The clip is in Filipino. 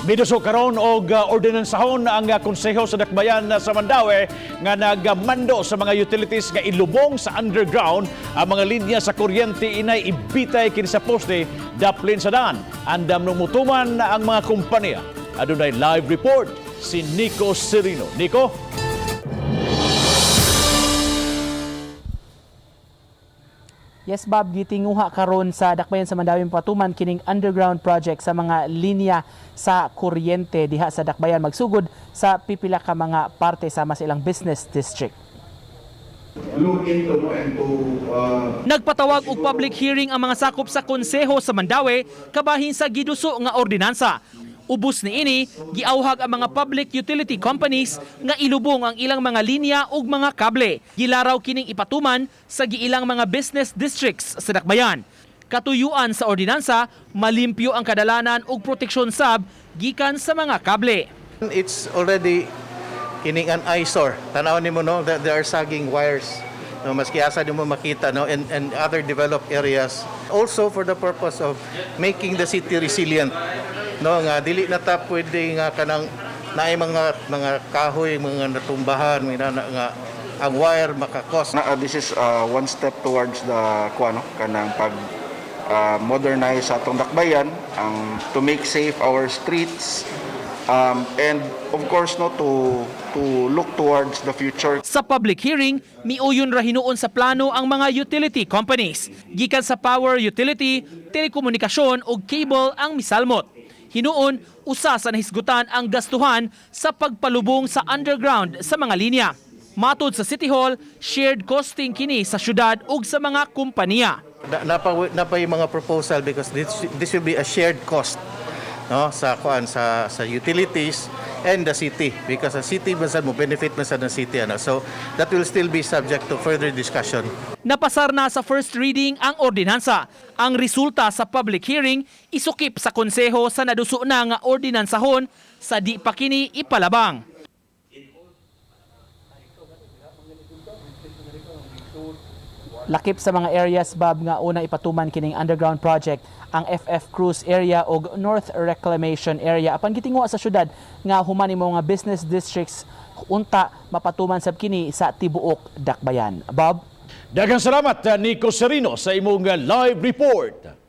Miduso karon og ordinansahon ang konseho sa Dakbayan sa Mandaue nga nagmando sa mga utilities nga ilubong sa underground ang mga linya sa kuryente inay ibitay kini sa poste daplin sa daan. Andam nung mutuman ang mga kompanya. Adunay live report si Nico Serino. Nico? Yes, Bob, gitinguha karon sa Dakbayan sa Mandaue patuman kining underground project sa mga linya sa kuryente diha sa Dakbayan magsugod sa pipila ka mga parte sama sa ilang business district. Nagpatawag og public hearing ang mga sakop sa konseho sa Mandaue kabahin sa giduso nga ordinansa. Ubos ni ini, giauhag ang mga public utility companies nga ilubong ang ilang mga linya ug mga kable. Gilaraw kining ipatuman sa giilang mga business districts sa Dakbayan. Katuyuan sa ordinansa, malimpyo ang kadalanan ug proteksyon sab gikan sa mga kable. It's already kining an eyesore. Tanaw nimo no, that there are sagging wires. No, maski asa mo makita no, and other developed areas. Also for the purpose of making the city resilient. No, nga dili na ta pwede nga kanang naay mga kahoy, mga natumbahan, nga ang wire makakos. This is one step towards the kanang pag modernize atong Dakbayan, to make safe our streets, and of course no to look towards the future. Sa public hearing, miuyon ra hinuon sa plano ang mga utility companies. Gikan sa power utility, telekomunikasyon ug cable ang misalmot. Hinuon, usa sa nahisgutan ang gastuhan sa pagpalubong sa underground sa mga linya. Matod sa City Hall, shared costing kini sa syudad ug sa mga kompanya. Napay mga proposal because this will be a shared cost no sa utilities and the city, because the city masad mo benefit masad ng city so that will still be subject to further discussion. Napasar na sa first reading ang ordinansa. Ang resulta sa public hearing isukip sa konseho sa naduso na nga ordinansahon sa di pa kini ipalabang. Lakip sa mga areas, Bob, nga una ipatuman kining underground project ang FF Cruz area o North Reclamation area. Apan gitinguha sa syudad nga human imo mga business districts unta mapatuman sab kini sa tibuok Dakbayan. Bob? Daghang salamat Nico Serino sa imong live report.